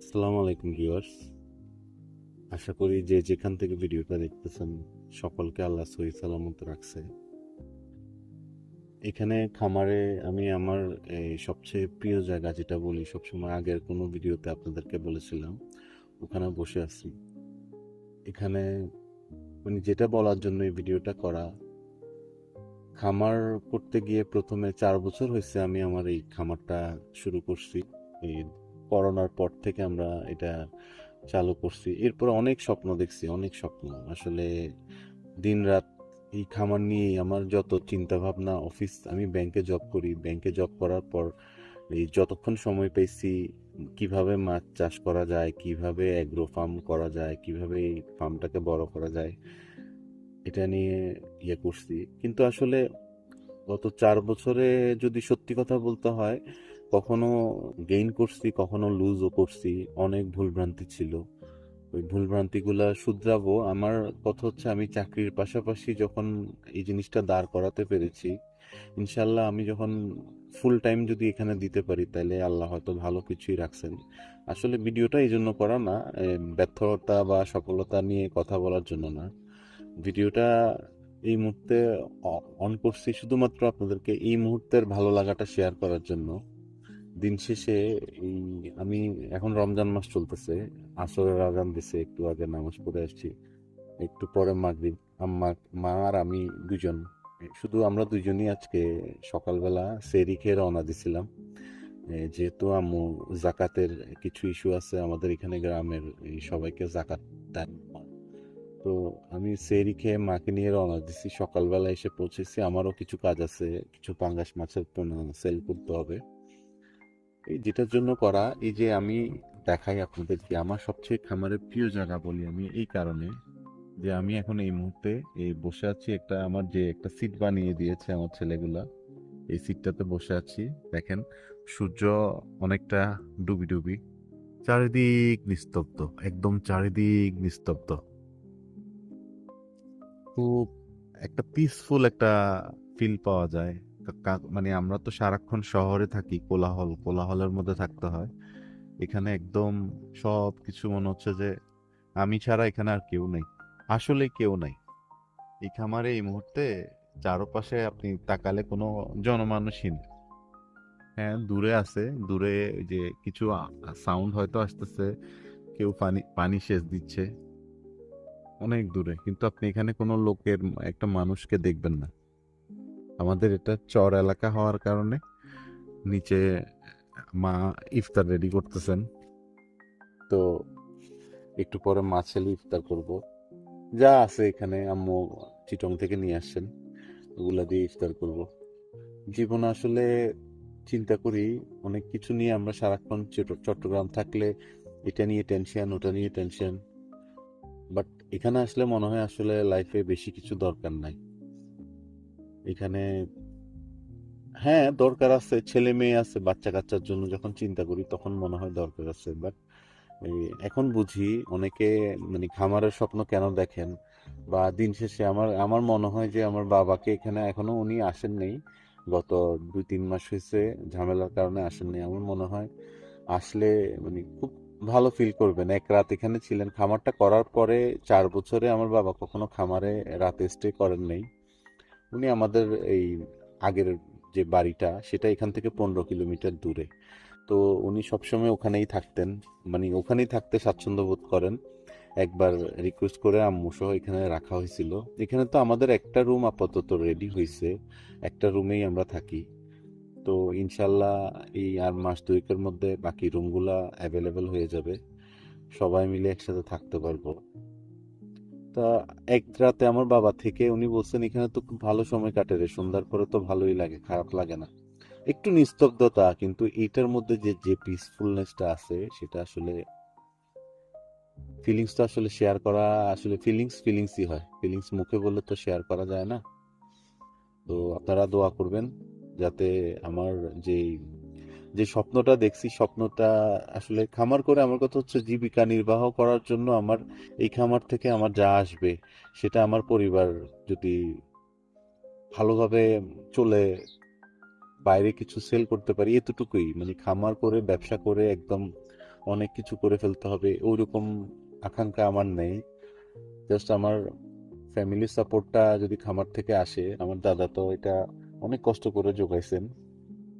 আসসালামু আলাইকুম ভিউয়ার্স। আশা করি যে যেখান থেকে ভিডিওটা দেখতেছেন সকলকে আল্লাহ সহি সালামত রাখছে। এখানে খামারে আমি আমার এই সবচেয়ে প্রিয় জায়গা যেটা বলি সবসময়, আগের কোনো ভিডিওতে আপনাদেরকে বলেছিলাম, ওখানে বসে আছি। এখানে মানে যেটা বলার জন্য এই ভিডিওটা করা, খামার করতে গিয়ে প্রথমে 4 বছর হয়েছে আমি আমার এই খামারটা শুরু করছি। এই করোনার পর থেকে আমরা এটা চালু করছি। এরপর অনেক স্বপ্ন দেখছি, অনেক স্বপ্ন আসলে। দিনরাত এই খামার নিয়েই আমার যত চিন্তা ভাবনা। অফিস, আমি ব্যাংকে জব করি, ব্যাংকে জব করার পর এই যতক্ষণ সময় পেয়েছি কিভাবে মাছ চাষ করা যায়, কিভাবে অ্যাগ্রো ফার্ম করা যায়, কিভাবে এই ফার্মটাকে বড় করা যায়, এটা নিয়ে করছি। কিন্তু আসলে গত 4 বছরে যদি সত্যি কথা বলতে হয়, কখনো গেইন করছি, কখনো লুজও করছি। অনেক ভুলভ্রান্তি ছিল, ওই ভুলভ্রান্তিগুলা শুধরাবো। আমার কথা হচ্ছে, আমি চাকরির পাশাপাশি যখন এই জিনিসটা দাঁড় করাতে পেরেছি, ইনশাল্লাহ আমি যখন ফুল টাইম যদি এখানে দিতে পারি, তাহলে আল্লাহ হয়তো ভালো কিছুই রাখছেন। আসলে ভিডিওটা এই জন্য করা না, ব্যর্থতা বা সফলতা নিয়ে কথা বলার জন্য না। ভিডিওটা এই মুহূর্তে অন করছি শুধুমাত্র আপনাদেরকে এই মুহূর্তের ভালো লাগাটা শেয়ার করার জন্য। দিন শেষে এই আমি এখন রমজান মাস চলতেছে, আসরের আজান দিছে, একটু আগে নামাজ পড়ে আসছি, একটু পরে মাগরিব। আম্মা, মা আর আমি দুজন, শুধু আমরা দুজনই আজকে সকালবেলা সেহরি খেয়ে রওনা দিছিলাম। যেহেতু আম্মু জাকাতের কিছু ইস্যু আছে আমাদের এখানে গ্রামের, এই সবাইকে জাকাত দেন। তো আমি সেহরি খেয়ে মাকে নিয়ে রওনা দিছি, সকালবেলা এসে পৌঁছেছি। আমারও কিছু কাজ আছে, কিছু পাঙ্গাস মাছের পোনা সেল করতে হবে। এই যেটার জন্য করা, এই যে আমি দেখাই আপনাদেরকে আমার সবচেয়ে খামারের প্রিয় জায়গা বলি আমি এই কারণে, যে আমি এখন এই মুহূর্তে এই বসে আছি, একটা আমার যে একটা সিট বানিয়ে দিয়েছে আমার ছেলেগুলা, এই সিটটাতে বসে আছি। দেখেন, সূর্য অনেকটা ডুবি ডুবি, চারিদিক নিস্তব্ধ, একদম চারিদিক নিস্তব্ধ। খুব একটা পিসফুল একটা ফিল পাওয়া যায়। মানে আমরা তো সারাক্ষণ শহরে থাকি, কোলাহল কোলাহলের মধ্যে থাকতে হয়। এখানে একদম সব কিছু মনে হচ্ছে যে আমি ছাড়া এখানে আর কেউ নেই, আসলে কেউ নাই এই খামারে এই মুহূর্তে। চারপাশে আপনি তাকালে কোনো জনমানুষই নেই। হ্যাঁ, দূরে আছে, দূরে ওই যে কিছু সাউন্ড হয়তো আসতেছে, কেউ পানি পানি সেচ দিচ্ছে অনেক দূরে, কিন্তু আপনি এখানে কোনো লোকের, একটা মানুষকে দেখবেন না। আমাদের এটা চর এলাকা হওয়ার কারণে নিচে মা ইফতার রেডি করতেছেন। তো একটু পরে মা ছেলে ইফতার করব। যা আছে এখানে আম্মু চিটং থেকে নিয়ে আসছেন, ওগুলা দিয়ে ইফতার করব। জীবনে আসলে চিন্তা করি অনেক কিছু নিয়ে, আমরা সারাক্ষণ চট্টগ্রাম থাকলে এটা নিয়ে টেনশন, ওটা নিয়ে টেনশন। বাট এখানে আসলে মনে হয় আসলে লাইফে বেশি কিছু দরকার নাই এখানে। হ্যাঁ, দরকার আছে, ছেলে মেয়ে আছে, বাচ্চা কাচ্চার জন্য যখন চিন্তা করি তখন মনে হয় দরকার আছে। বাট এই এখন বুঝি অনেকে মানে খামারের স্বপ্ন কেন দেখেন। বা দিন শেষে আমার আমার মনে হয় যে আমার বাবাকে এখানে এখনো উনি আসেন নেই, গত 2-3 মাস হয়েছে ঝামেলার কারণে আসেন নেই। আমার মনে হয় আসলে মানে খুব ভালো ফিল করবেন। এক রাত এখানে ছিলেন খামারটা করার পরে, 4 বছরে আমার বাবা কখনো খামারে রাতে স্টে করেন নাই। উনি আমাদের এই আগের যে বাড়িটা সেটা এখান থেকে 15 কিলোমিটার দূরে। তো উনি সবসময় ওখানেই থাকতেন, মানে ওখানেই থাকতে স্বাচ্ছন্দ্য বোধ করেন। একবার রিকোয়েস্ট করে আম্মু সহ এখানে রাখা হয়েছিল। এখানে তো আমাদের একটা রুম আপাতত রেডি হয়েছে, একটা রুমেই আমরা থাকি। তো ইনশাল্লাহ এই আর মাস দুয়েকের মধ্যে বাকি রুমগুলা অ্যাভেলেবেল হয়ে যাবে, সবাই মিলে একসাথে থাকতে পারবো। তা এক রাতে আমার বাবা থেকে উনি বলছেন, এখানে তো খুব ভালো সময় কাটে রে, সন্ধ্যার পরে তো ভালোই লাগে, খারাপ লাগে না। একটু নিস্তব্ধতা, কিন্তু এটার মধ্যে যে যে পিসফুলনেসটা আছে সেটা আসলে, ফিলিংসটা আসলে শেয়ার করা, আসলে ফিলিংসই হয়, ফিলিংস মুখে বললে তো শেয়ার করা যায় না। তো আপনারা দোয়া করবেন যাতে আমার যে যে স্বপ্নটা দেখছি, স্বপ্নটা আসলে খামার করে, আমার কথা হচ্ছে জীবিকা নির্বাহ করার জন্য আমার এই খামার থেকে আমার যা আসবে সেটা আমার পরিবার যদি ভালোভাবে চলে, বাইরে কিছু সেল করতে পারি, এতটুকুই। মানে খামার করে ব্যবসা করে একদম অনেক কিছু করে ফেলতে হবে ওইরকম আকাঙ্ক্ষা আমার নেই। জাস্ট আমার ফ্যামিলি সাপোর্টটা যদি খামার থেকে আসে, আমার দাদা তো এটা অনেক কষ্ট করে জোগাইছেন,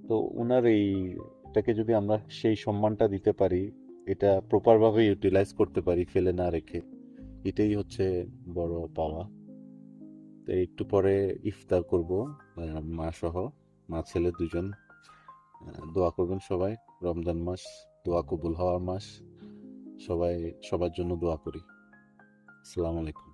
তো ওনার এটাকে যদি আমরা সেই সম্মানটা দিতে পারি, এটা প্রপার ভাবে ইউটিলাইজ করতে পারি ফেলে না রেখে, এটাই হচ্ছে বড় পাওয়া। তো একটু পরে ইফতার করব মা সহ, মা ছেলে দুজন। দোয়া করবেন সবাই। রমজান মাস দোয়া কবুল হওয়ার মাস। সবাই সবার জন্য দোয়া করি। আসসালামু আলাইকুম।